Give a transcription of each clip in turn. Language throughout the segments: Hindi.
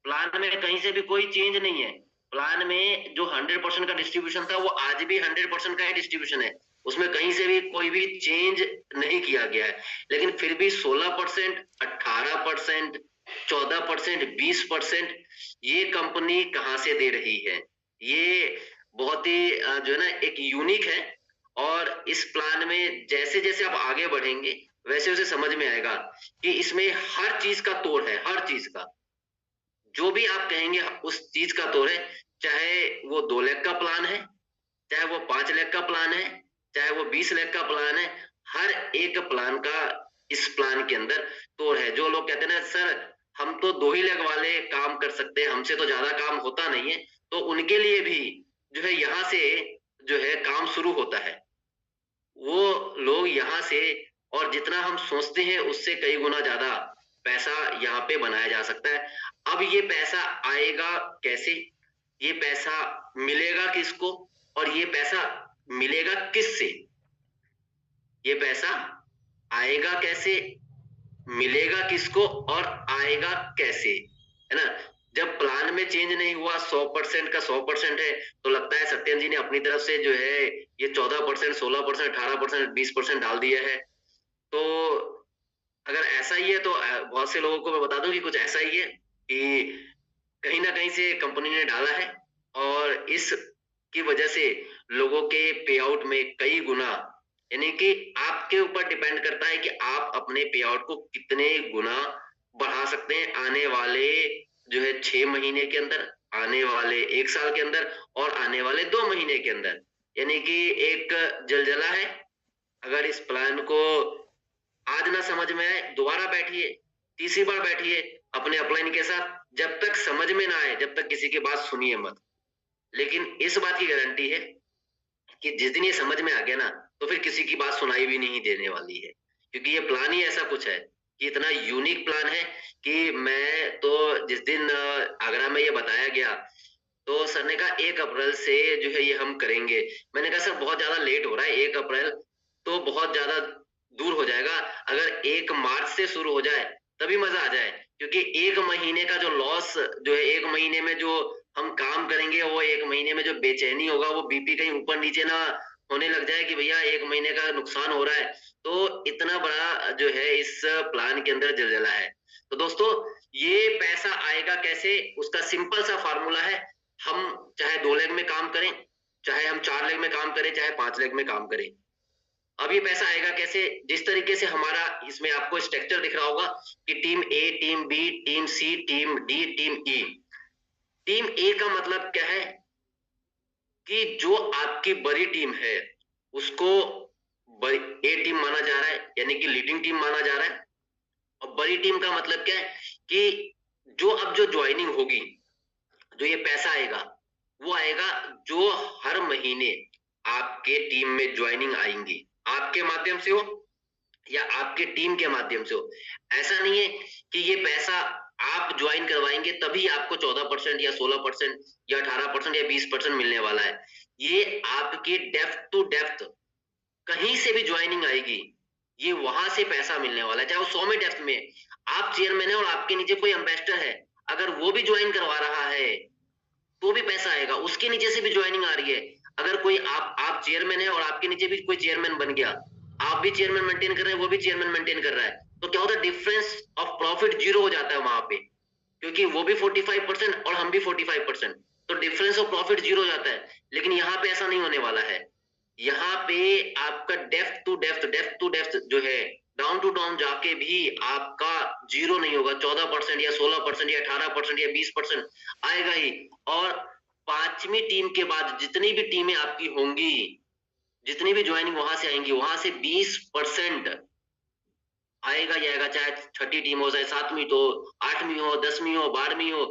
प्लान में कहीं से भी कोई चेंज नहीं है। प्लान में जो 100% का डिस्ट्रीब्यूशन था वो आज भी 100% का ही डिस्ट्रीब्यूशन है, उसमें कहीं से भी कोई भी चेंज नहीं किया गया है। लेकिन फिर भी 16%, 18%, 14%, 20% ये कंपनी कहाँ से दे रही है? ये बहुत ही जो है ना एक यूनिक है। और इस प्लान में जैसे जैसे आप आगे बढ़ेंगे वैसे वैसे समझ में आएगा कि इसमें हर चीज का तोड़ है, हर चीज का। जो भी आप कहेंगे उस चीज का तोड़ है। चाहे वो 2 लाख का प्लान है, चाहे वो 5 लाख का प्लान है, चाहे वो 20 लाख का प्लान है, हर एक प्लान का इस प्लान के अंदर तोड़ है। जो लोग कहते हैं ना सर हम तो 2 ही लाख वाले काम कर सकते हैं, हमसे तो ज्यादा काम होता नहीं है, तो उनके लिए भी जो है यहाँ से जो है काम शुरू होता है। वो लोग यहाँ से और जितना हम सोचते हैं उससे कई गुना ज्यादा पैसा यहाँ पे बनाया जा सकता है। अब ये पैसा आएगा कैसे? ये पैसा मिलेगा किसको? और ये पैसा मिलेगा किससे? ये पैसा आएगा कैसे, मिलेगा किसको और आएगा कैसे, है ना? जब प्लान में चेंज नहीं हुआ, 100% का 100% है, तो लगता है सत्येंद्र जी ने अपनी तरफ से जो है ये 14%, 16%, 18%, 20% डाल दिया है। तो अगर ऐसा ही है तो बहुत से लोगों को मैं बता दूं कि कुछ ऐसा ही है कि कहीं ना कहीं से कंपनी ने डाला है, और इस की वजह से लोगों के पे आउट में कई गुना, यानी कि आपके ऊपर डिपेंड करता है कि आप अपने पे आउट को कितने गुना बढ़ा सकते हैं आने वाले जो है 6 महीने के अंदर, आने वाले 1 साल के अंदर, और आने वाले 2 महीने के अंदर। यानी कि एक जलजला है। अगर इस प्लान को आज ना समझ में आए, दोबारा बैठिए, तीसरी बार बैठिए अपने अपलाइन के साथ, जब तक समझ में ना आए जब तक किसी की बात सुनिए मत। लेकिन इस बात की गारंटी है कि जिस दिन ये समझ में आ गया ना तो फिर किसी की बात सुनाई भी नहीं देने वाली है, क्योंकि ये प्लान ही ऐसा कुछ है कि इतना यूनिक प्लान है कि मैं तो जिस दिन आगरा में ये बताया गया तो सर ने कहा 1 अप्रैल से जो है ये हम करेंगे। मैंने कहा सर बहुत ज्यादा लेट हो रहा है, 1 अप्रैल तो बहुत ज्यादा दूर हो जाएगा। अगर 1 मार्च से शुरू हो जाए तभी मजा आ जाए, क्योंकि 1 महीने का जो लॉस जो है, 1 महीने में जो हम काम करेंगे, वो 1 महीने में जो बेचैनी होगा, वो बीपी कहीं ऊपर नीचे ना होने लग जाए कि भैया 1 महीने का नुकसान हो रहा है। तो इतना बड़ा जो है इस प्लान के अंदर जलजला है। तो दोस्तों ये पैसा आएगा कैसे, उसका सिंपल सा फार्मूला है। हम चाहे 2 लाख में काम करें, चाहे हम 4 लाख में काम करें, चाहे 5 लाख में काम करें, अब ये पैसा आएगा कैसे? जिस तरीके से हमारा इसमें आपको स्ट्रक्चर दिख रहा होगा कि टीम ए, टीम बी, टीम सी, टीम डी, टीम ई। टीम ए का मतलब क्या है कि जो आपकी बड़ी टीम है उसको ए टीम माना जा रहा है, यानी कि लीडिंग टीम माना जा रहा है। और बड़ी टीम का मतलब क्या है कि जो अब जो ज्वाइनिंग होगी, जो ये पैसा आएगा, वो आएगा जो हर महीने आपके टीम में ज्वाइनिंग आएंगी, आपके माध्यम से हो या आपके टीम के माध्यम से हो। ऐसा नहीं है कि ये पैसा आप ज्वाइन करवाएंगे तभी आपको 14% या 16% या 18% या 20% मिलने वाला है। ये आपकी डेप्थ टू डेप्थ कहीं से भी ज्वाइनिंग आएगी, ये वहां से पैसा मिलने वाला है। चाहे वो 100 में डेप्थ में आप चेयरमैन है और आपके नीचे कोई एम्बेसडर है, अगर वो भी ज्वाइन करवा रहा है तो भी पैसा आएगा, उसके नीचे से भी ज्वाइनिंग आ रही है। अगर कोई आप चेयरमैन है और आपके नीचे भी कोई चेयरमैन बन गया, आप भी चेयरमैन मेंटेन कर रहे हैं, वो भी चेयरमैन मेंटेन कर रहा है, तो क्या होता है, डिफरेंस ऑफ प्रॉफिट जीरो हो जाता है वहां पे, क्योंकि वो भी 45% और हम भी 45%, तो डिफरेंस ऑफ प्रॉफिट जीरो हो जाता है। लेकिन यहाँ पे ऐसा नहीं होने वाला है। यहाँ पे आपका डेप्थ टू डेप्थ जो है, डाउन टू डाउन जाके भी आपका जीरो नहीं होगा। 14% या 16% या 18% या 20% आएगा ही। और 5वीं टीम के बाद जितनी भी टीमें आपकी होंगी, जितनी भी ज्वाइनिंग वहां से आएंगी, वहां से 20% आएगा ही आएगा। चाहे छठी टीम हो, चाहे 7वीं तो, 8वीं हो, 10वीं हो, 12वीं हो।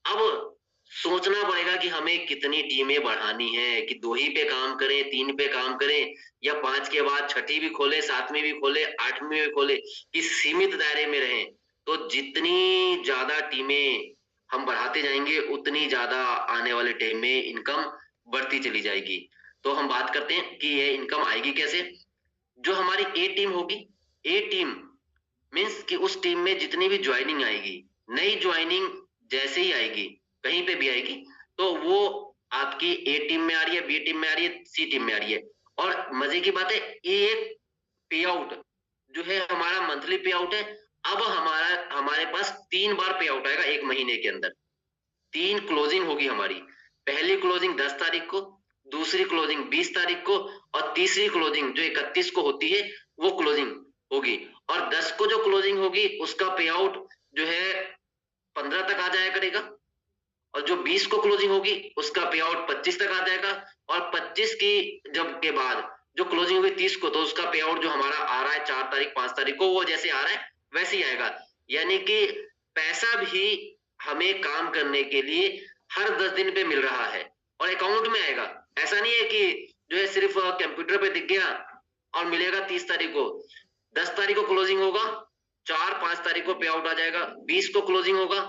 अब सोचना पड़ेगा कि हमें कितनी टीमें बढ़ानी है, कि 2 ही पे काम करें, 3 पे काम करें, या 5 के बाद छठी भी खोले, 7वीं भी खोले, 8वीं भी खोले, कि सीमित दायरे में रहें। तो जितनी ज्यादा टीमें हम बढ़ाते जाएंगे उतनी ज्यादा आने वाले टाइम में इनकम बढ़ती चली जाएगी। तो हम बात करते हैं कि ये इनकम आएगी कैसे। जो हमारी ए टीम होगी, ए टीम मीन्स कि उस टीम में जितनी भी ज्वाइनिंग आएगी, नई ज्वाइनिंग जैसे ही आएगी, कहीं पे भी आएगी, तो वो आपकी ए टीम में आ रही है, बी टीम में आ रही है, सी टीम में आ रही है। और मजे की बात है, एक पे आउट जो है हमारा मंथली पे आउट है। अब हमारे पास 3 बार पे आउट आएगा एक महीने के अंदर। 3 क्लोजिंग होगी हमारी। पहली क्लोजिंग 10 तारीख को, दूसरी क्लोजिंग 20 तारीख को, और तीसरी क्लोजिंग जो 31 को होती है वो क्लोजिंग होगी। और 10 को जो क्लोजिंग होगी उसका पे आउट जो है 15 तक आ जाया करेगा, और जो 20 को क्लोजिंग होगी उसका पे आउट 25 तक आ जाएगा, और 25 की जब के बाद जो क्लोजिंग होगी 30 को, तो उसका पे आउट जो हमारा आ रहा है 4 तारीख 5 तारीख को, वो जैसे आ रहा है वैसे ही आएगा। यानी कि पैसा भी हमें काम करने के लिए हर 10 दिन पे मिल रहा है और अकाउंट में आएगा। ऐसा नहीं है कि जो है सिर्फ कंप्यूटर पे दिख गया और मिलेगा 30 तारीख को। 10 तारीख को क्लोजिंग होगा, 4-5 तारीख को पे आउट आ जाएगा, 20 को क्लोजिंग होगा,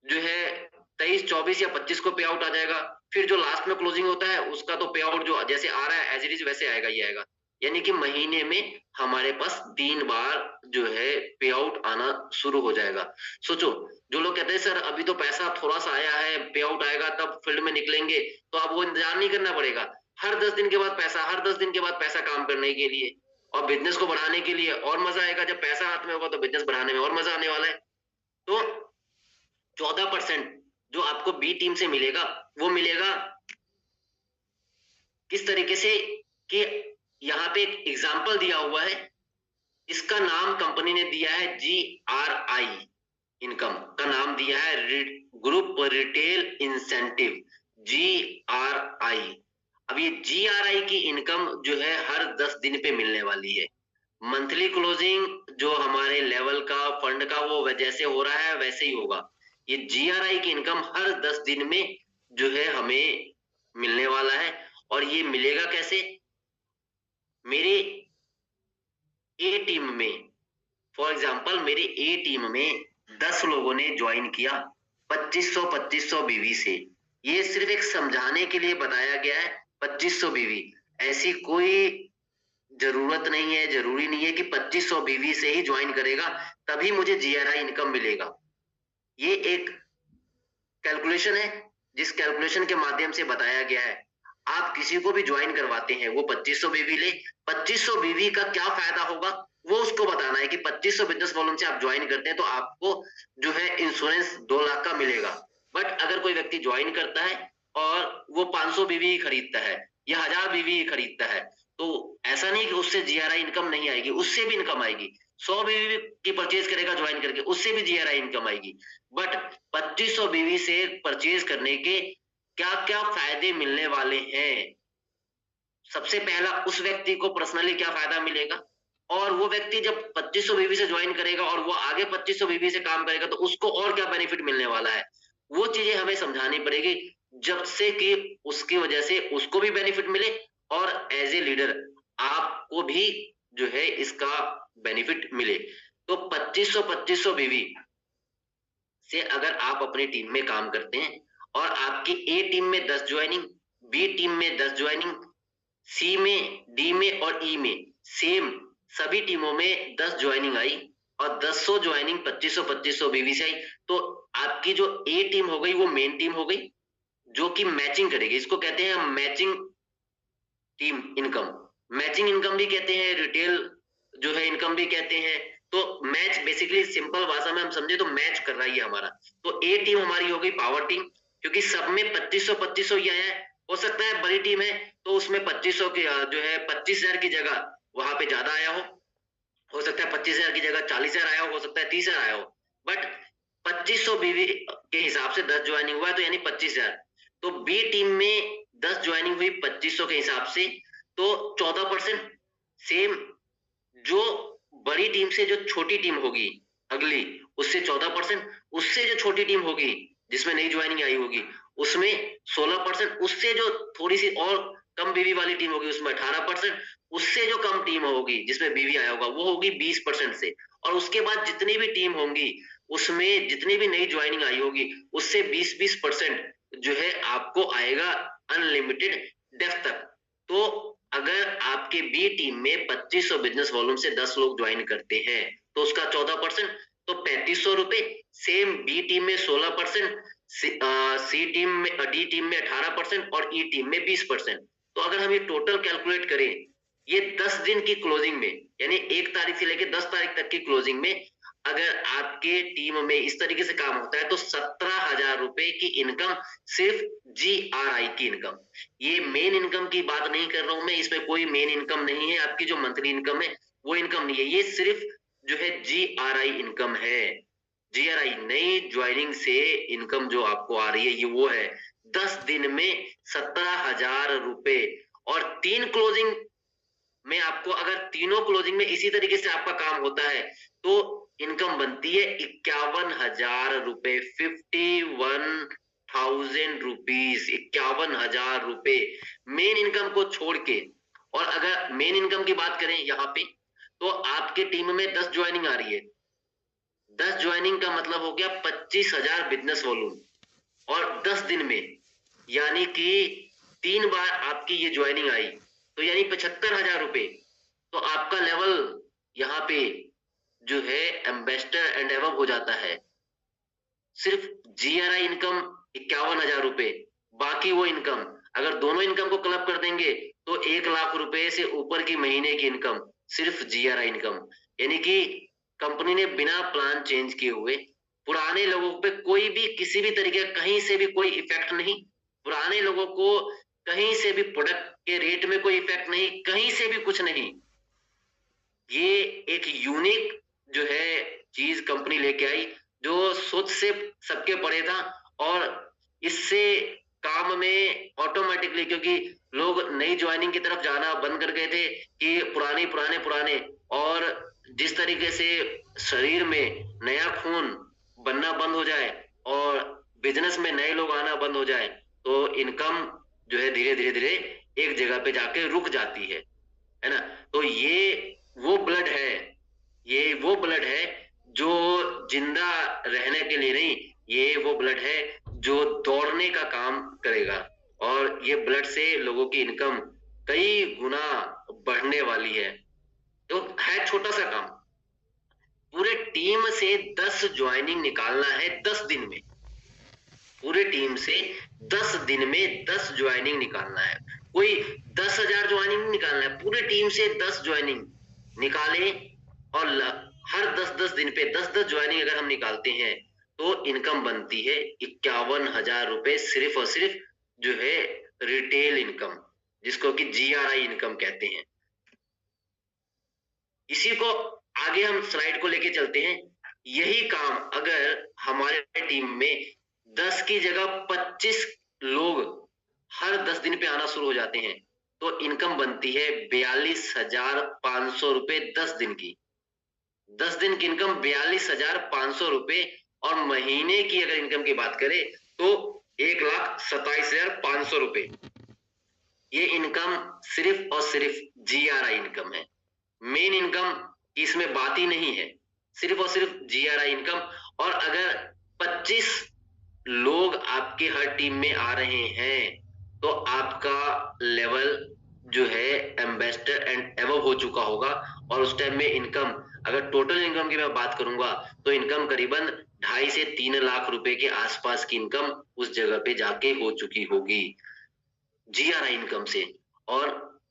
जो है 23, 24 या 25 को पे आउट आ जाएगा। फिर जो लास्ट में क्लोजिंग होता है उसका तो पे आउट जो जैसे आ रहा है एज इट इज वैसे आएगा ही आएगा। यानी कि महीने में हमारे पास 3 बार जो है पे आउट आना शुरू हो जाएगा। सोचो, जो लोग कहते हैं सर अभी तो पैसा थोड़ा सा आया है, पे आउट आएगा तब फील्ड में निकलेंगे, तो आप वो इंतजार नहीं करना पड़ेगा। हर 10 दिन के बाद पैसा, हर 10 दिन के बाद पैसा काम करने के लिए और बिजनेस को बढ़ाने के लिए और मजा आएगा। जब पैसा हाथ में होगा तो बिजनेस बढ़ाने में और मजा आने वाला है। तो 14% जो आपको बी टीम से मिलेगा वो मिलेगा किस तरीके से कि यहाँ पे एक एग्जाम्पल दिया हुआ है। इसका नाम कंपनी ने दिया है GRI, इनकम का नाम दिया है ग्रुप रिटेल इंसेंटिव, GRI। अब ये GRI की इनकम जो है हर 10 दिन पे मिलने वाली है। मंथली क्लोजिंग जो हमारे लेवल का फंड का वो जैसे हो रहा है वैसे ही होगा। ये GRI की इनकम हर 10 दिन में जो है हमें मिलने वाला है। और ये मिलेगा कैसे? मेरे ए टीम में, फॉर एग्जाम्पल मेरे ए टीम में 10 लोगों ने ज्वाइन किया 2500 बीवी से। ये सिर्फ एक समझाने के लिए बताया गया है 2500 बीवी। ऐसी कोई जरूरत नहीं है, जरूरी नहीं है कि 2500 बीवी से ही ज्वाइन करेगा तभी मुझे GRI इनकम मिलेगा। ये एक कैलकुलेशन है जिस कैलकुलेशन के माध्यम से बताया गया है। आप किसी को भी ज्वाइन करवाते हैं वो 2500 बीवी ले, 2500 बीवी का क्या फायदा होगा वो उसको बताना है कि 2500 बिजनेस वॉल्यूम से आप ज्वाइन करते हैं तो आपको जो है इंश्योरेंस 2 लाख का मिलेगा। बट अगर कोई व्यक्ति ज्वाइन करता है और वो 500 बीवी खरीदता है या 1000 बीवी खरीदता है, तो ऐसा नहीं कि उससे GRI इनकम नहीं आएगी, उससे भी इनकम आएगी। 100 बीवी की परचेज करेगा ज्वाइन करके, उससे भी GRI इनकम आएगी। बट 2500 बीवी से परचेज करने के क्या क्या फायदे मिलने वाले हैं? सबसे पहला, उस व्यक्ति को पर्सनली क्या फायदा मिलेगा, और वो व्यक्ति जब 2500 बीवी से ज्वाइन करेगा और वो आगे 2500 बीवी से काम करेगा तो उसको और क्या बेनिफिट मिलने वाला है, वो चीजें हमें समझानी पड़ेगी, जब से कि उसकी वजह से उसको भी बेनिफिट मिले और एज ए लीडर आपको भी जो है इसका बेनिफिट मिले। तो 2500 बीवी से अगर आप अपनी टीम में काम करते हैं और आपकी ए टीम में 10 ज्वाइनिंग, बी टीम में 10 ज्वाइनिंग, सी में, डी में और ई में सेम सभी टीमों में 10 ज्वाइनिंग आई और 1000 ज्वाइनिंग 2500 बीवी से आई, तो आपकी जो ए टीम हो गई वो मेन टीम हो गई जो कि मैचिंग करेगी। इसको कहते हैं matching team income, matching income भी कहते हैं, रिटेल जो है इनकम भी कहते हैं। तो मैच बेसिकली सिंपल भाषा में हम समझे तो मैच कर रहा है हमारा। तो ए टीम हमारी हो गई पावर टीम, क्योंकि सब में 2500 ही आया है। हो सकता है बड़ी टीम है तो उसमें 2500 की जो है 25,000 की जगह वहां पे ज्यादा आया हो सकता है 25,000 की जगह 40,000 आया हो सकता है 30,000 आया हो। बट 2500 बीवी के हिसाब से 10 ज्वाइनिंग हुआ है तो यानी 25,000। तो बी टीम में 10 ज्वाइनिंग हुई 2500 के हिसाब से, तो 14%। सेम जो बड़ी टीम से जो छोटी टीम होगी अगली, उससे 14%, उससे जो छोटी टीम होगी जिसमें नई ज्वाइनिंग आई होगी उसमें 16%, उससे जो थोड़ी सी और कम बीवी वाली टीम होगी उसमें 18%, उससे जो कम टीम होगी जिसमें बीवी आया होगा वो होगी 20% से, और उसके बाद जितनी भी टीम होंगी उसमें जितनी भी नई ज्वाइनिंग आई होगी उससे 20% जो है आपको आएगा अनलिमिटेड डेप्थ तक। तो अगर आपके बी टीम में 2500 बिजनेस वॉल्यूम से 10 लोग ज्वाइन करते हैं तो उसका 14%, तो 3500 रुपए। सेम बी टीम में 16%, सी टीम में, डी टीम में 18% और ई टीम में 20%। तो अगर हम ये टोटल कैलकुलेट करें, ये 10 दिन की क्लोजिंग में, यानी 1 तारीख से लेकर 10 तारीख तक की क्लोजिंग में अगर आपके टीम में इस तरीके से काम होता है तो 17,000 रुपए की इनकम, सिर्फ GRI की इनकम। ये मेन इनकम की बात नहीं कर रहा हूं मैं, इसमें कोई मेन इनकम नहीं है। आपकी जो मंथली इनकम है वो इनकम नहीं है, ये सिर्फ जो है GRI इनकम है। GRI नई ज्वाइनिंग से इनकम जो आपको आ रही है ये वो है 10 दिन में 17,000 रुपए। और 3 क्लोजिंग में आपको, अगर तीनों क्लोजिंग में इसी तरीके से आपका काम होता है तो इनकम बनती है 51,000 रुपए, 51,000 रुपीज, 51,000 रुपए मेन इनकम को छोड़ के। और अगर मेन इनकम की बात करें यहाँ पे, तो आपके टीम में 10 ज्वाइनिंग आ रही है, 10 ज्वाइनिंग का मतलब हो गया 25,000 बिजनेस वॉल्यूम, और 10 दिन में, यानी कि 3 बार आपकी ये ज्वाइनिंग आई, तो यानी 75,000 रुपए। तो आपका लेवल यहाँ पे जो है एम्बेसडर एंड एबव हो जाता है। सिर्फ GRI इनकम 51,000 रुपए, बाकी वो इनकम अगर दोनों इनकम को क्लब कर देंगे तो 1 लाख रुपए से ऊपर की महीने की इनकम, सिर्फ GRI इनकम। यानी कि कंपनी ने बिना प्लान चेंज किए हुए पुराने लोगों पे कोई भी किसी भी तरीके कहीं से भी कोई इफेक्ट नहीं, पुराने लोगों को कहीं से भी प्रोडक्ट के रेट में कोई इफेक्ट नहीं, कहीं से भी कुछ नहीं। ये एक यूनिक जो है चीज कंपनी लेके आई, जो सोच से सबके परे था। और इससे काम में ऑटोमेटिकली, क्योंकि लोग नई ज्वाइनिंग की तरफ जाना बंद कर गए थे कि पुराने पुराने पुराने, और जिस तरीके से शरीर में नया खून बनना बंद हो जाए और बिजनेस में नए लोग आना बंद हो जाए तो इनकम जो है धीरे धीरे धीरे एक जगह पे जाके रुक जाती है ना। तो ये वो ब्लड है, ये वो ब्लड है जो जिंदा रहने के लिए नहीं, ये वो ब्लड है जो दौड़ने का काम करेगा। और ये ब्लड से लोगों की इनकम कई गुना बढ़ने वाली है। तो है छोटा सा काम, पूरे टीम से 10 ज्वाइनिंग निकालना है 10 दिन में, पूरे टीम से 10 दिन में 10 ज्वाइनिंग निकालना है। कोई 10,000 ज्वाइनिंग निकालना है, पूरे टीम से 10 ज्वाइनिंग निकाले। और हर 10-10 दिन पे 10-10 ज्वाइनिंग अगर हम निकालते हैं तो इनकम बनती है 51,000 रुपए, सिर्फ और सिर्फ जो है रिटेल इनकम, जिसको कि GRI इनकम कहते हैं। इसी को आगे हम स्लाइड को लेके चलते हैं। यही काम अगर हमारे टीम में 10 की जगह 25 लोग हर 10 दिन पे आना शुरू हो जाते हैं तो इनकम बनती है 42,500 रुपए 10 दिन की। 10 दिन की इनकम 42,500 रुपए। और महीने की अगर इनकम की बात करें तो 1,27,500 रुपए। ये इनकम सिर्फ और सिर्फ GRI इनकम है। मेन इनकम इसमें बात ही नहीं है, सिर्फ और सिर्फ GRI इनकम। और अगर 25 लोग आपके हर टीम में आ रहे हैं तो आपका लेवल जो है एम्बेसडर एंड एबव हो चुका होगा। और उस टाइम में इनकम, अगर टोटल इनकम की मैं बात करूंगा तो इनकम करीबन 2.5 से 3 लाख रुपए के आसपास की इनकम उस जगह पे जाके हो चुकी होगी GRI इनकम से। और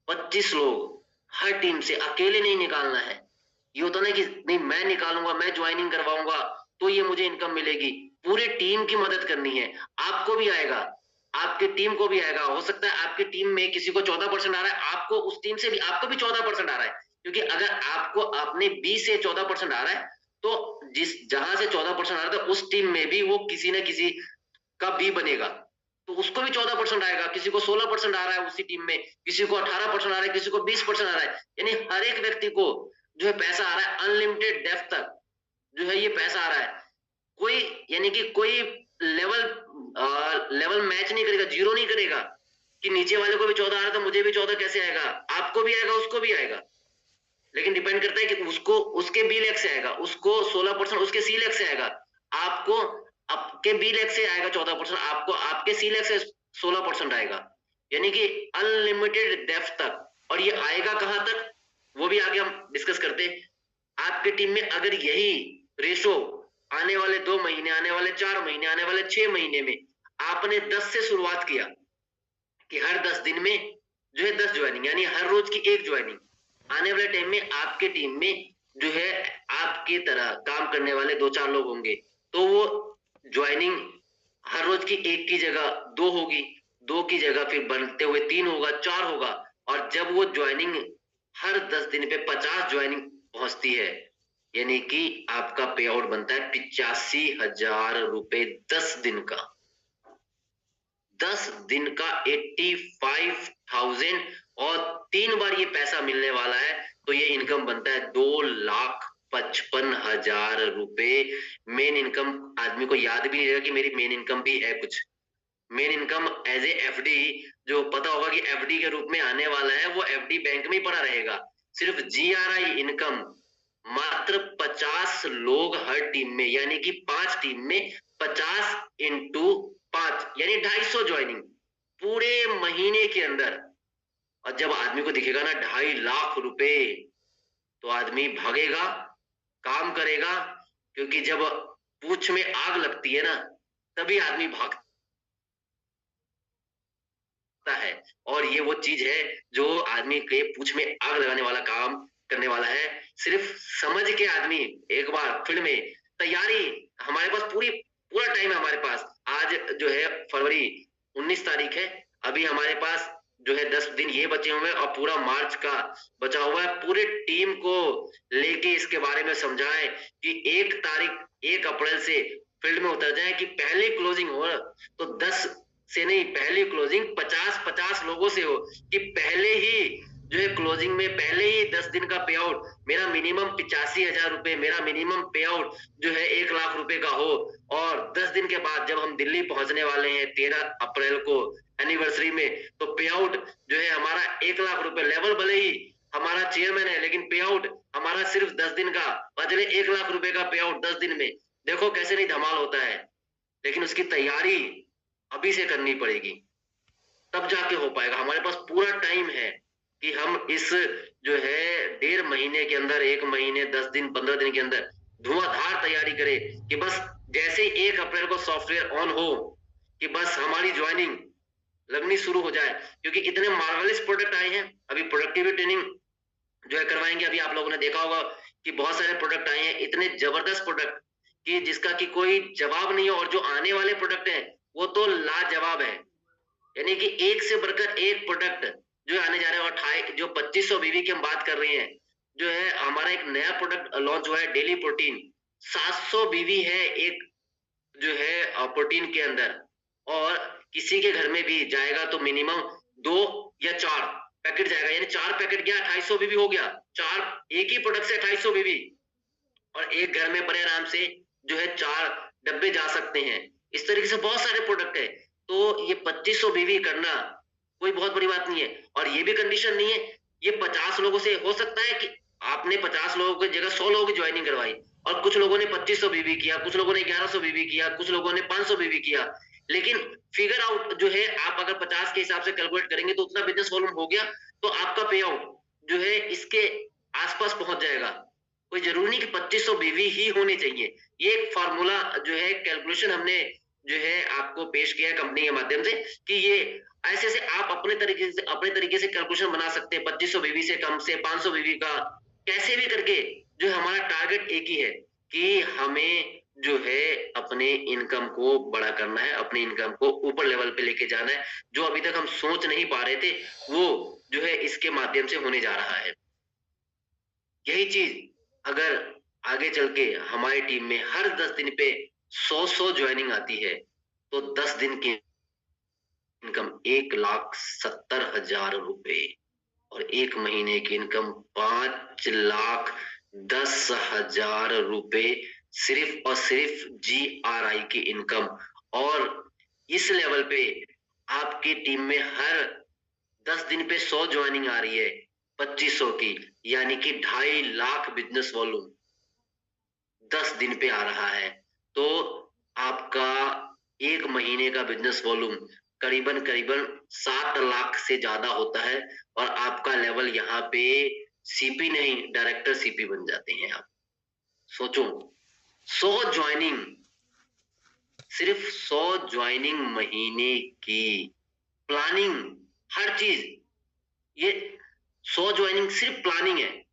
25 लोग हर टीम से अकेले नहीं निकालना है। ये होता ना कि नहीं मैं निकालूंगा, मैं ज्वाइनिंग करवाऊंगा तो ये मुझे इनकम मिलेगी। पूरे टीम की मदद करनी है, आपको भी आएगा, आपके टीम को भी आएगा। हो सकता है आपकी टीम में किसी को 14% आ रहा है, आपको उस टीम से भी आपको भी 14% आ रहा है। क्योंकि अगर आपको अपने 20 से 14% आ रहा है तो जिस जहां से 14% आ रहा था उस टीम में भी वो किसी न किसी का भी बनेगा तो उसको भी 14% आएगा। किसी को 16% आ रहा है उसी टीम में, किसी को 18% आ रहा है, किसी को 20% आ रहा है। यानी हर एक व्यक्ति को जो है पैसा आ रहा है, अनलिमिटेड डेप्थ तक जो है ये पैसा आ रहा है। कोई यानी कि कोई लेवल मैच नहीं करेगा, जीरो नहीं करेगा कि नीचे वाले को भी 14 आ रहा था मुझे भी 14 कैसे आएगा। आपको भी आएगा, उसको भी आएगा, लेकिन डिपेंड करता है कि उसको उसके बी लेग से आएगा, उसको 16% उसके सी लेग से आएगा, आपको आपके बी लेग से आएगा 14%, आपको आपके सी लेग से 16% आएगा। यानी कि अनलिमिटेड डेप्थ तक। और ये आएगा कहां तक वो भी आगे हम डिस्कस करते हैं। आपके टीम में अगर यही रेशो आने वाले 2 महीने, आने वाले 4 महीने, आने वाले 6 महीने में आपने 10 से शुरुआत किया कि हर 10 दिन में जो है 10 ज्वाइनिंग, यानी हर रोज की 1 ज्वाइनिंग। आने वाले टाइम में आपके टीम में जो है आपकी तरह काम करने वाले 2-4 लोग होंगे, तो वो ज्वाइनिंग हर रोज की 1 की जगह 2 होगी, 2 की जगह फिर बढ़ते हुए 3 होगा, 4 होगा, और जब वो ज्वाइनिंग हर 10 दिन पे 50 ज्वाइनिंग पहुंचती है, यानी कि आपका पे आउट बनता है 85,000 रुपए 10 दिन का। 10 दिन का 85,000, और 3 बार ये पैसा मिलने वाला है, तो ये इनकम बनता है 2,55,000 रुपए। मेन इनकम आदमी को याद भी नहीं रहेगा कि मेरी मेन इनकम भी है कुछ। Main income as a FD, जो पता होगा कि एफडी के रूप में आने वाला है, वो एफडी बैंक में ही पड़ा रहेगा। सिर्फ जीआरआई इनकम मात्र 50 लोग हर टीम में, यानी कि 5 टीम में 50 इंटू 5 यानी 250 ज्वाइनिंग पूरे महीने के अंदर। और जब आदमी को दिखेगा ना 2.5 लाख रुपए, तो आदमी भागेगा, काम करेगा, क्योंकि जब पूछ में आग लगती है ना, तभी आदमी भागता है। और ये वो चीज है जो आदमी के पूछ में आग लगाने वाला काम करने वाला है। सिर्फ समझ के आदमी एक बार फील्ड में तैयारी, हमारे पास पूरा टाइम है हमारे पास। आज जो है फरवरी 19 तारीख है, अभी हमारे पास जो है 10 दिन ये बचे हुए हैं और पूरा मार्च का बचा हुआ है। पूरे टीम को लेके इसके बारे में समझाएं कि 1 अप्रैल से फील्ड में उतर जाए, कि पहली क्लोजिंग हो तो 10 से नहीं, पहली क्लोजिंग 50-50 लोगों से हो, कि पहले ही जो है क्लोजिंग में पहले ही 10 दिन का पे आउट मेरा मिनिमम 85,000 रुपए, मेरा मिनिमम पे आउट जो है 1 लाख रुपए का हो। और 10 दिन के बाद जब हम दिल्ली पहुंचने वाले हैं 13 अप्रैल को एनिवर्सरी में, तो पे आउट जो है हमारा 1 लाख रुपए, लेवल भले ही हमारा चेयरमैन है, लेकिन पे आउट हमारा सिर्फ 10 दिन का, बदले 1 लाख रुपए का पे आउट 10 दिन में। देखो कैसे नहीं धमाल होता है। लेकिन उसकी तैयारी अभी से करनी पड़ेगी, तब जाके हो पाएगा। हमारे पास पूरा टाइम है कि हम इस जो है 1.5 महीने के अंदर, 1 महीने 10 दिन 15 दिन के अंदर धुआंधार तैयारी करें, कि बस जैसे 1 अप्रैल को सॉफ्टवेयर ऑन हो, कि बस हमारी ज्वाइनिंग लगनी शुरू हो जाए। क्योंकि इतने मार्वलस प्रोडक्ट आए हैं। अभी प्रोडक्टिविटी ट्रेनिंग जो है करवाएंगे, अभी आप लोगों ने देखा होगा कि बहुत सारे प्रोडक्ट आए हैं, इतने जबरदस्त प्रोडक्ट कि जिसका कि कोई जवाब नहीं है। और जो आने वाले प्रोडक्ट हैं वो तो लाजवाब है, यानी कि एक से बढ़कर एक प्रोडक्ट जो आने जा रहे हैं। और जो 2500 बीवी की हम बात कर रहे हैं, जो है हमारा एक नया प्रोडक्ट लॉन्च हुआ है, डेली प्रोटीन। 700 बीवी है एक जो है प्रोटीन के अंदर, और किसी के घर में भी जाएगा तो मिनिमम 2 या 4 पैकेट जाएगा, यानी 4 पैकेट गया 250 बीवी हो गया। 4 एक ही प्रोडक्ट से 250 बीवी, और एक घर में बड़े आराम से जो है 4 डब्बे जा सकते हैं। इस तरीके से बहुत सारे प्रोडक्ट है। तो ये 2500 बीवी करना कोई बहुत बड़ी बात नहीं है। और ये भी कंडीशन नहीं है, ये 50 लोगों से हो सकता है कि आपने 50 लोगों की जगह 100 लोगों की ज्वाइनिंग करवाई, और कुछ लोगों ने 2500 बीवी किया, कुछ लोगों ने 1100 बीवी किया, कुछ लोगों ने 500 बीवी किया। लेकिन फिगर आउट जो है, आप अगर 50 के हिसाब से कैलकुलेट करेंगे तो उतना बिजनेस वॉल्यूम हो गया, तो आपका पे आउट जो है इसके आसपास पहुंच जाएगा। कोई जरूरी नहीं कि 2500 बीवी ही होने चाहिए। ये एक फार्मूला जो है, कैलकुलेशन हमने जो है आपको पेश किया है कंपनी के माध्यम से, कि ये ऐसे ऐसे आप अपने तरीके से कैलकुलेशन बना सकते हैं। 2500 बीवी से कम से 500 बीवी का कैसे भी करके जो हमारा टारगेट एक ही है, कि हमें जो है अपने इनकम को बड़ा करना है, अपने इनकम को ऊपर लेवल पे लेके जाना है। जो अभी तक हम सोच नहीं पा रहे थे, वो जो है इसके माध्यम से होने जा रहा है। यही चीज अगर आगे चल के हमारी टीम में हर 10 दिन पे 100 ज्वाइनिंग आती है, तो 10 दिन की इनकम 1,70,000 रुपए, और 1 महीने की इनकम 5,10,000 रुपए, सिर्फ और सिर्फ जीआरआई की इनकम। और इस लेवल पे आपकी टीम में हर 10 दिन पे 100 ज्वाइनिंग आ रही है 2500 की, यानी कि 2.5 लाख बिजनेस वॉल्यूम 10 दिन पे आ रहा है। तो आपका 1 महीने का बिजनेस वॉल्यूम करीबन करीबन 7 लाख से ज्यादा होता है, और आपका लेवल यहाँ पे सीपी नहीं, डायरेक्टर सीपी बन जाते हैं आप। सोचो 100 ज्वाइनिंग, सिर्फ 100 ज्वाइनिंग महीने की प्लानिंग, हर चीज, ये 100 ज्वाइनिंग सिर्फ प्लानिंग है।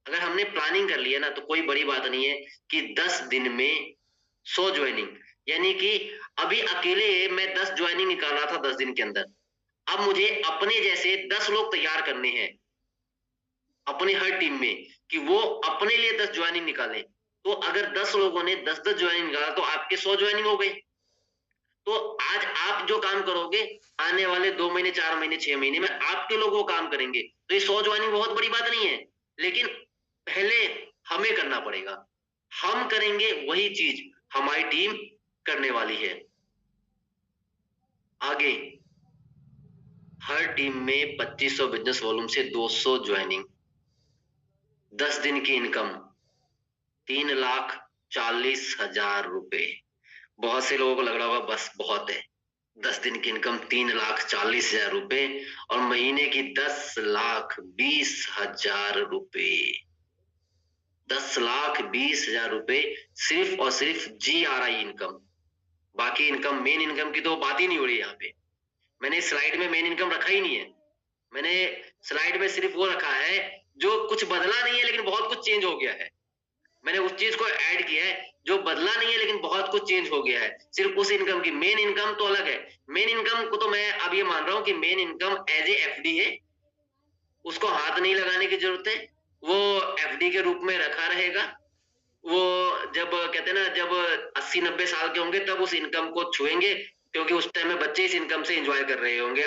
अगर हमने प्लानिंग कर लिया ना तो कोई बड़ी बात नहीं है कि 10 दिन में 100 ज्वाइनिंग, यानी कि अभी अकेले मैं 10 ज्वाइनिंग निकाल रहा था 10 दिन के अंदर, अब मुझे अपने जैसे 10 लोग तैयार करने हैं अपने हर टीम में कि वो अपने लिए 10 ज्वाइनिंग निकालें। तो अगर 10 लोगों ने 10-10 ज्वाइनिंग निकाला तो आपके 100 ज्वाइनिंग हो गए। तो आज आप जो काम करोगे आने वाले 2 महीने, 4 महीने, 6 महीने में आपके लोग वो काम करेंगे। तो ये 100 ज्वाइनिंग बहुत बड़ी बात नहीं है, लेकिन पहले हमें करना पड़ेगा। हम करेंगे वही चीज हमारी टीम करने वाली है। आगे, हर टीम में 2500 बिजनेस वॉल्यूम से 200 ज्वाइनिंग, 10 दिन की इनकम 3,40,000 रुपए। बहुत से लोगों को लग रहा होगा बस बहुत है, 10 दिन की इनकम 3,40,000 रुपए और महीने की 10,20,000 रुपए। 10,20,000 रुपए सिर्फ और सिर्फ GRI इनकम। बाकी इनकम, मेन इनकम की तो बात ही नहीं हो रही यहाँ पे। मैंने स्लाइड में मेन इनकम रखा ही नहीं है। मैंने स्लाइड में सिर्फ वो रखा है जो कुछ बदला नहीं है लेकिन बहुत कुछ चेंज हो गया है। मैंने उस चीज को ऐड किया है जो बदला नहीं है लेकिन बहुत कुछ चेंज हो गया है। सिर्फ उस इनकम की, मेन इनकम तो अलग है। मेन इनकम को तो मैं अब ये मान रहा हूं कि main income as a FD है, उसको हाथ नहीं लगाने की जरूरत है, वो FD के रूप में रखा रहेगा। वो जब कहते हैं ना, जब 80-90 साल के होंगे तब उस इनकम को छुएंगे, क्योंकि उस टाइम में बच्चे इस इनकम से एंजॉय कर रहे होंगे,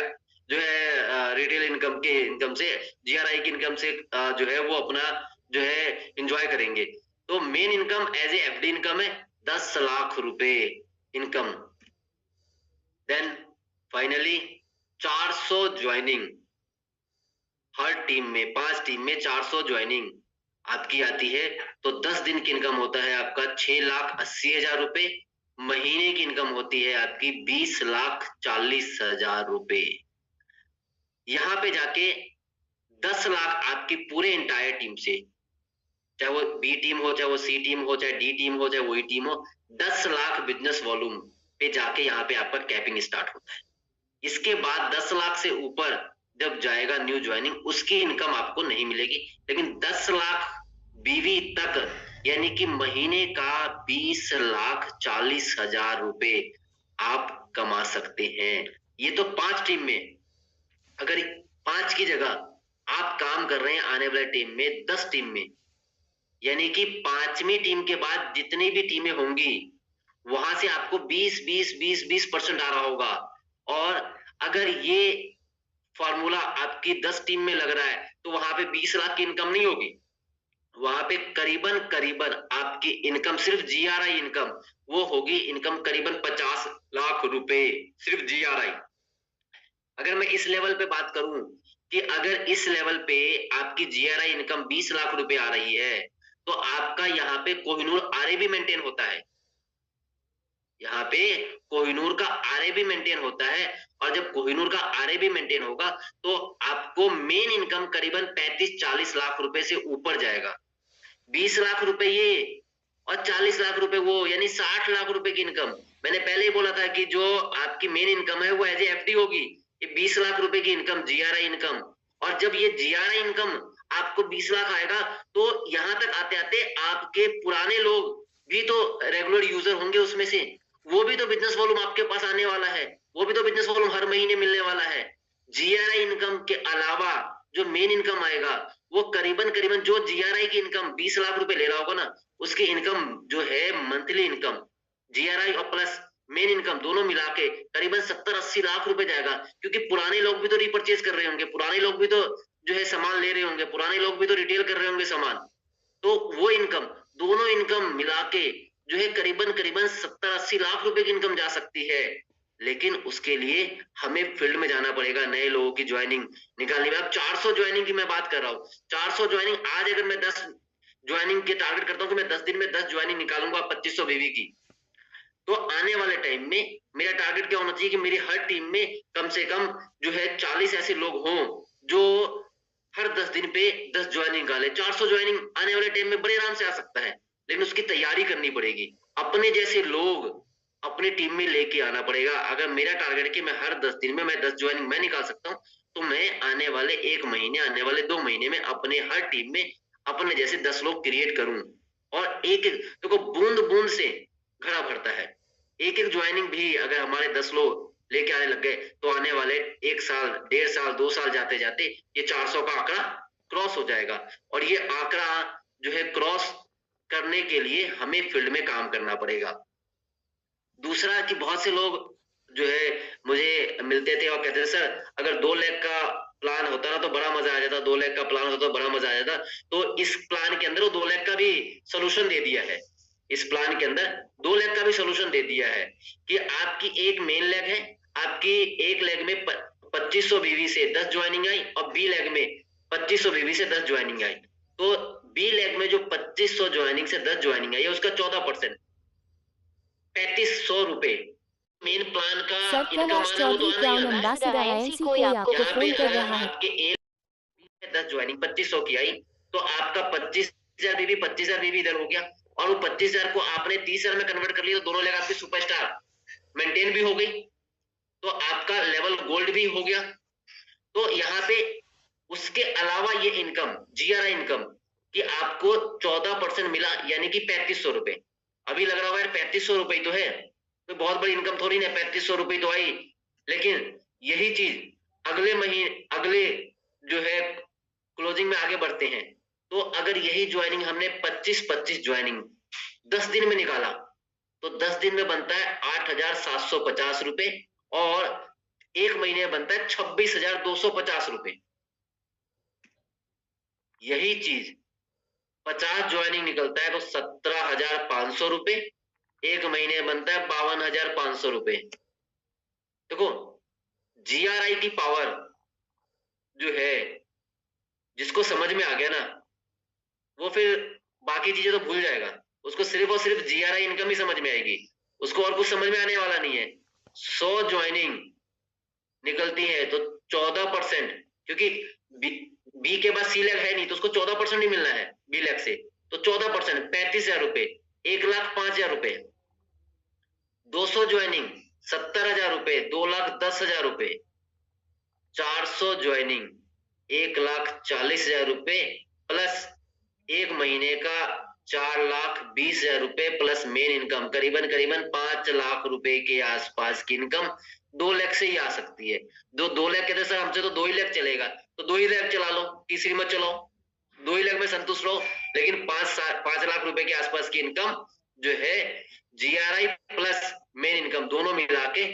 जो है रिटेल इनकम के इनकम से, GRI की इनकम से जो है वो अपना जो है एंजॉय करेंगे। तो main income as a FD income है 10 लाख रुपए इनकम। देन फाइनली 400 ज्वाइनिंग, हर टीम में 5 टीम में 400 ज्वाइनिंग आपकी आती है तो 10 दिन की इनकम होता है आपका 6,80,000 रुपए। महीने की इनकम होती है आपकी 20,40,000 रुपए। यहाँ पे जाके 10 लाख आपकी पूरे इंटायर टीम से, चाहे वो B टीम हो, चाहे वो C टीम हो, चाहे D टीम हो, चाहे वो E टीम हो, 10 लाख बिजनेस वॉल्यूम पे जाके यहाँ पे आपका कैपिंग स्टार्ट होता है। इसके बाद 10 लाख से ऊपर जब जाएगा न्यू ज्वाइनिंग, उसकी इनकम आपको नहीं मिलेगी। लेकिन 10 लाख BV तक, यानी कि महीने का 20,40,000 रुपए आप कमा सकते हैं। ये तो 5 टीम में। अगर 5 की जगह आप काम कर रहे हैं आने वाले टीम में 10 टीम में, यानी कि 5वीं टीम के बाद जितनी भी टीमें होंगी वहां से आपको 20% आ रहा होगा। और अगर ये फॉर्मूला आपकी 10 टीम में लग रहा है तो वहां पे 20 लाख की इनकम नहीं होगी, वहां पे करीबन करीबन आपकी इनकम, सिर्फ GRI इनकम, वो होगी इनकम करीबन 50 लाख रुपए, सिर्फ GRI। अगर मैं इस लेवल पे बात करूं कि अगर इस लेवल पे आपकी GRI इनकम 20 लाख रुपए आ रही है तो आपका यहाँ पे कोहिनूर RA भी मेंटेन होता है। यहाँ पे कोहिनूर का RA भी मेंटेन होता है। और जब कोहिनूर का RA भी मेंटेन होगा तो आपको मेन इनकम करीबन 35-40 लाख रुपए से ऊपर जाएगा। 20 लाख रुपए ये और 40 लाख रुपए वो, यानी 60 लाख रुपए की इनकम। मैंने पहले ही बोला था कि जो आपकी मेन इनकम है वो एज ए FD होगी। ये 20 लाख रुपए की इनकम GRI इनकम, और जब ये GRI इनकम आपको 20 लाख आएगा तो यहाँ तक आते आते आपके पुराने लोग भी तो रेगुलर यूजर होंगे उसमें से, वो भी तो बिजनेस वॉल्यूम आपके पास आने वाला है, वो भी तो बिजनेस वॉल्यूम हर महीने मिलने वाला है। GRI इनकम के अलावा जो मेन इनकम आएगा वो करीबन करीबन, जो GRI की इनकम 20 लाख रुपए ले रहा होगा ना, उसकी इनकम जो है मंथली इनकम GRI और प्लस मेन इनकम दोनों मिला के करीबन 70-80 लाख रुपए जाएगा। क्योंकि पुराने लोग भी तो रिपर्चेज कर रहे होंगे, पुराने लोग भी तो जो है सामान ले रहे होंगे, पुराने लोग भी तो रिटेल कर रहे होंगे सामान। तो वो इनकम, दोनों इनकम मिला के जो है करीबन करीबन 70-80 लाख रुपए की इनकम जा सकती है। लेकिन उसके लिए हमें फील्ड में जाना पड़ेगा, नए लोगों की ज्वाइनिंग निकालने में। अब 400 ज्वाइनिंग की मैं बात कर रहा हूँ। 400 ज्वाइनिंग, आज अगर मैं 10 ज्वाइनिंग के टारगेट करता हूँ कि मैं 10 दिन में 10 ज्वाइनिंग निकालूंगा 2500 BV की, तो आने वाले टाइम में मेरा टारगेट क्या होना चाहिए कि मेरी हर टीम में कम से कम जो है 40 ऐसे लोग हों जो हर 10 दिन पे 10 ज्वाइनिंग निकाले। 400 ज्वाइनिंग आने वाले टाइम में बड़े आराम से आ सकता है, लेकिन उसकी तैयारी करनी पड़ेगी। अपने जैसे लोग अपनी टीम में लेके आना पड़ेगा। अगर मेरा टारगेट है कि मैं हर 10 दिन में मैं 10 ज्वाइनिंग मैं निकाल सकता हूँ, तो मैं आने वाले 1 महीने, आने वाले 2 महीने में अपने हर टीम में अपने जैसे 10 लोग क्रिएट करूं। और एक एक देखो, बूंद बूंद से घड़ा भरता है। एक एक ज्वाइनिंग भी अगर हमारे 10 लोग लेके आने लग गए, तो आने वाले 1 साल, 1.5 साल, 2 साल जाते जाते ये 400 का आंकड़ा क्रॉस हो जाएगा। और ये आंकड़ा जो है क्रॉस करने के लिए हमें फील्ड में काम करना पड़ेगा। दूसरा कि बहुत से लोग जो है मुझे मिलते थे और कहते थे, सर अगर 2 लाख का प्लान होता ना तो बड़ा मजा आ जाता, 2 लाख का प्लान होता तो बड़ा मजा आ जाता। तो इस प्लान के अंदर वो 2 लाख का भी सोल्यूशन दे दिया है। इस प्लान के अंदर 2 लाख का भी सोल्यूशन दे दिया है कि आपकी एक मेन लेग है, आपकी एक लेग में 2500 बीवी से 10 ज्वाइनिंग आई और बी लेग में 2500 बीवी से 10 ज्वाइनिंग आई। तो बी लेग में जो 2500 ज्वाइनिंग से 10 ज्वाइनिंग आई है उसका 14%, 3500 रुपए मेन प्लान का सर इनकम कैलाश आना है, वो तो चौधरी आना ही क्राउन आना है। एम्बेसडर आईएनसी कोई आपको यहाँ पे फोन कर अगर रहा है। आपके एक 10 ज्वाइनिंग 2500 की आई, तो आपका 25,000 बीबी 25,000 बीबी इधर हो गया, और वो 25,000 को आपने 30,000 में कन्वर्ट कर लिया, तो दोनों लेग आपकी सुपरस्टार मेंटेन भी हो गई, तो आपका लेवल गोल्ड भी हो गया। तो यहाँ पे उसके अलावा ये इनकम, जीआरआई इनकम, कि आपको 14% मिला, यानी कि 3500 रुपए। अभी लग रहा होगा यार 3500 रुपए तो है, तो बहुत बड़ी इनकम थोड़ी ना, 3500 रुपए तो आई। लेकिन यही चीज अगले महीने, अगले जो है क्लोजिंग में आगे बढ़ते हैं, तो अगर यही ज्वाइनिंग हमने 25-25 ज्वाइनिंग 10 दिन में निकाला, तो 10 दिन में बनता है 8,750 रुपए, और एक महीने में बनता है 26,250 रुपए। यही चीज 50 ज्वाइनिंग निकलता है तो 17,500 रुपए, एक महीने में बनता है 52,500 रुपए। देखो, जीआरआई की पावर जो है, जिसको समझ में आ गया ना, वो फिर बाकी चीजें तो भूल जाएगा। उसको सिर्फ और सिर्फ जीआरआई इनकम ही समझ में आएगी, उसको और कुछ समझ में आने वाला नहीं है। 100 ज्वाइनिंग निकलती है तो 14%, क्योंकि बी के बाद सी लैग है नहीं, तो उसको 14% ही मिलना है बी लैग से, तो 14% 35,000 रुपए, 1,05,000 रुपए। 200 ज्वाइनिंग 70,000 रुपए, 2,10,000 रुपए। 400 ज्वाइनिंग 1,40,000 रुपए, प्लस एक महीने का 4,20,000 रुपए, प्लस मेन इनकम करीबन करीबन 5 लाख रुपए के आसपास की इनकम 2 लाख से ही आ सकती है। 2 लाख कहते सर हमसे तो 2 ही लाख चलेगा, तो 2 ही लाख चला लो, तीसरी मत चलाओ, 2 ही लाख में संतुष्ट रहो। लेकिन 5 लाख रुपए के आसपास की इनकम जो है जीआरआई प्लस मेन इनकम दोनों मिला के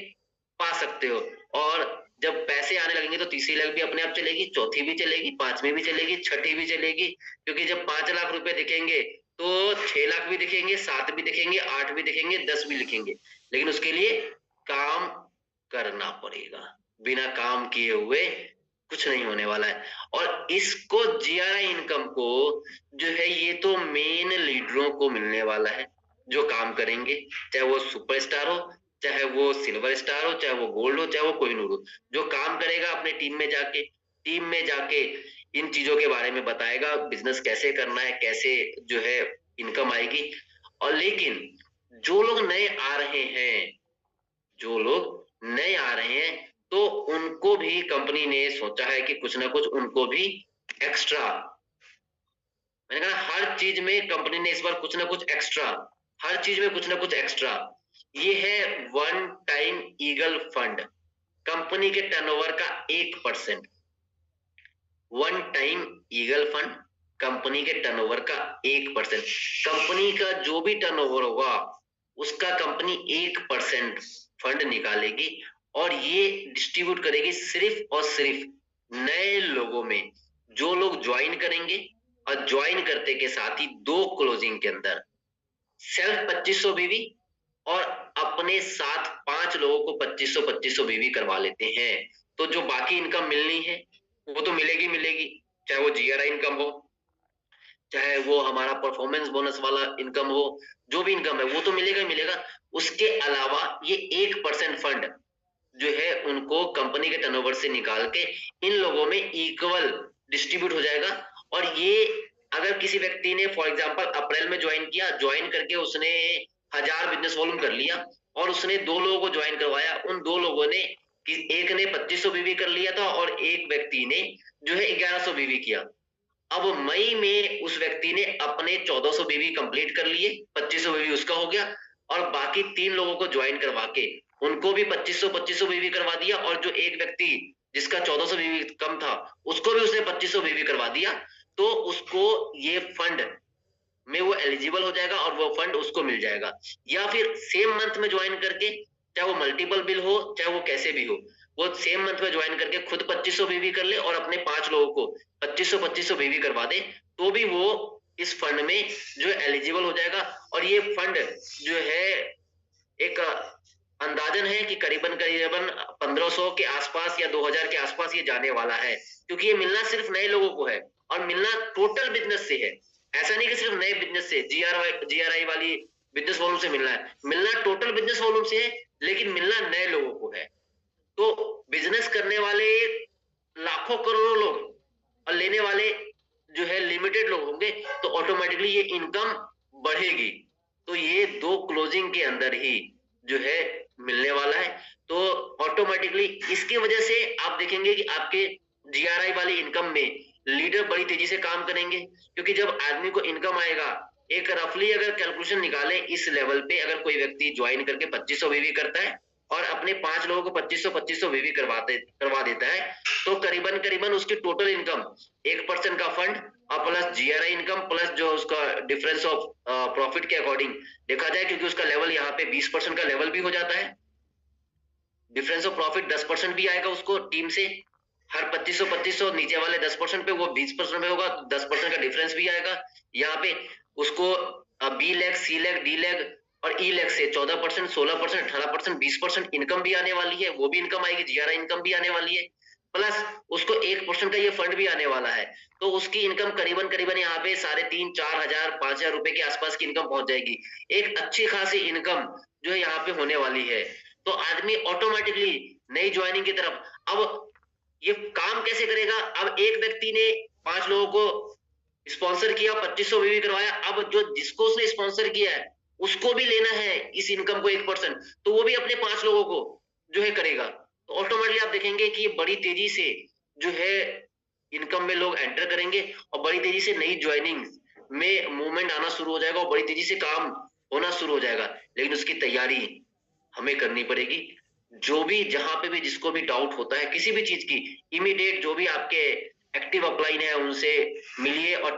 पा सकते हो। और जब पैसे आने लगेंगे तो तीसरी लाख भी अपने आप चलेगी, चौथी भी चलेगी, पांचवी भी चलेगी, छठी भी चलेगी। क्योंकि जब 5 लाख रुपए दिखेंगे तो 6 लाख भी दिखेंगे, 7 भी दिखेंगे, 8 भी दिखेंगे, 10 भी लिखेंगे। लेकिन उसके लिए काम करना पड़ेगा, बिना काम किए हुए कुछ नहीं होने वाला है। और इसको जीआरआई इनकम को जो है, ये तो मेन लीडरों को मिलने वाला है जो काम करेंगे, चाहे वो सुपरस्टार हो, चाहे वो सिल्वर स्टार हो, चाहे वो गोल्ड हो, चाहे वो कोहिनूर हो। जो काम करेगा अपने टीम में जाके इन चीजों के बारे में बताएगा, बिजनेस कैसे करना है, कैसे जो है इनकम आएगी। और लेकिन जो लोग नए आ रहे हैं, जो लोग नए आ रहे हैं, तो उनको भी कंपनी ने सोचा है कि कुछ ना कुछ उनको भी एक्स्ट्रा, मैंने कहा हर चीज में कंपनी ने इस बार कुछ ना कुछ एक्स्ट्रा, हर चीज में कुछ ना कुछ एक्स्ट्रा। ये है one time eagle fund, company के टर्नओवर का 1%। One time eagle fund company के टर्नओवर का 1%। कंपनी का जो भी टर्नओवर होगा उसका कंपनी 1% फंड निकालेगी, और ये डिस्ट्रीब्यूट करेगी सिर्फ और सिर्फ नए लोगों में, जो लोग ज्वाइन करेंगे। और ज्वाइन करते के साथ ही 2 क्लोजिंग के अंदर सेल्फ 2500 बीवी और अपने साथ 5 लोगों को 2500 बीवी करवा लेते हैं, तो जो बाकी इनकम मिलनी है वो तो मिलेगी मिलेगी, चाहे वो जीआरआई इनकम हो, चाहे वो हमारा परफॉर्मेंस बोनस वाला इनकम हो, जो भी इनकम है वो तो मिलेगा ही मिलेगा। उसके अलावा ये 1% फंड जो है उनको कंपनी के टर्नओवर से निकाल के इन लोगों में इक्वल डिस्ट्रीब्यूट हो जाएगा। और ये अगर किसी व्यक्ति ने फॉर एग्जांपल अप्रैल में ज्वाइन किया, ज्वाइन करके उसने 1000 बिजनेस वॉल्यूम कर लिया और उसने 2 लोगों को ज्वाइन करवाया। उन 2 लोगों ने कि एक ने 2500 बीवी कर लिया था और एक व्यक्ति ने जो है 1100 बीवी किया। अब मई में उस व्यक्ति ने अपने 1400 बीवी कंप्लीट कर लिए, 2500 बीवी उसका हो गया और बाकी 3 लोगों को ज्वाइन करवा के उनको भी 2500 बीवी करवा दिया और जो एक व्यक्ति जिसका 1400 बीवी कम था उसको भी उसने 2500 बीवी करवा दिया। तो उसको ये फंड में वो एलिजिबल हो जाएगा और वो फंड उसको मिल जाएगा। या फिर सेम मंथ में ज्वाइन करके, चाहे वो मल्टीपल बिल हो चाहे वो कैसे भी हो, वो सेम मंथ में ज्वाइन करके खुद 2500 बीवी कर ले और अपने 5 लोगों को 2500 बीवी करवा दे, तो भी वो इस फंड में जो एलिजिबल हो जाएगा। और ये फंड जो है एक अंदाजन है कि करीबन करीबन 1500 के आसपास या 2000 के आसपास ये जाने वाला है, क्योंकि ये मिलना सिर्फ नए लोगों को है और मिलना टोटल बिजनेस से है। ऐसा नहीं कि सिर्फ नए बिजनेस से, जीआरआई वाली बिजनेस वॉल्यूम से मिलना है, मिलना टोटल बिजनेस वॉल्यूम से है, लेकिन मिलना नए लोगों को है। तो बिजनेस करने वाले लाखों करोड़ों लोग और लेने वाले जो है लिमिटेड लोग होंगे, तो ऑटोमेटिकली ये इनकम बढ़ेगी। तो ये 2 क्लोजिंग के अंदर ही जो है मिलने वाला है। तो ऑटोमेटिकली इसकी वजह से आप देखेंगे कि आपके जीआरआई वाली इनकम में लीडर बड़ी तेजी से काम करेंगे, क्योंकि जब आदमी को इनकम आएगा, एक रफली अगर कैलकुलेशन निकालें, इस लेवल पे अगर कोई व्यक्ति ज्वाइन करके 2500 बीवी करता है और अपने 5 लोगों को 2500 बीवी करवा देता है, तो करीबन करीबन उसकी टोटल इनकम 1% का फंड और प्लस जीआरआई इनकम प्लस जो उसका डिफरेंस ऑफ प्रॉफिट के अकॉर्डिंग देखा जाए, क्योंकि उसका लेवल यहाँ पे 20% का लेवल भी हो जाता है, डिफरेंस ऑफ प्रॉफिट 10% भी आएगा उसको टीम से। हर 2500 नीचे वाले 10% पे वो 20% में होगा, 10% का डिफरेंस भी आएगा। यहाँ पे उसको बी लेग, सी लेग, डी लेग और ई लेग से 14%, 16%, 18%, 20% इनकम भी आने वाली है, वो भी इनकम आएगी, जीआरआई इनकम भी आने वाली है, प्लस उसको 1% का ये फंड भी आने वाला है। तो उसकी इनकम करीबन करीबन यहाँ पे 3,500-4,000, 5,000 रुपए के आसपास की इनकम पहुंच जाएगी। एक अच्छी खासी इनकम जो है यहाँ पे होने वाली है। तो आदमी ऑटोमेटिकली नई ज्वाइनिंग की तरफ, अब ये काम कैसे करेगा? अब एक व्यक्ति ने 5 लोगों को स्पॉन्सर किया, 2500 बीवी करवाया, अब जो जिसको उसने स्पॉन्सर किया है उसको भी लेना है इस इनकम को 1%, तो वो भी अपने 5 लोगों को जो है करेगा। तो ऑटोमेटिकली आप देखेंगे कि ये बड़ी तेजी से जो है इनकम में लोग एंटर करेंगे और बड़ी तेजी से नई ज्वाइनिंग में मूवमेंट आना शुरू हो जाएगा और बड़ी तेजी से काम होना शुरू हो जाएगा। लेकिन उसकी तैयारी हमें करनी पड़ेगी। जो भी जहां पे भी जिसको भी डाउट होता है किसी भी चीज की, इमीडिएट जो भी आपके एक्टिव अपलाइन है उनसे मिलिए और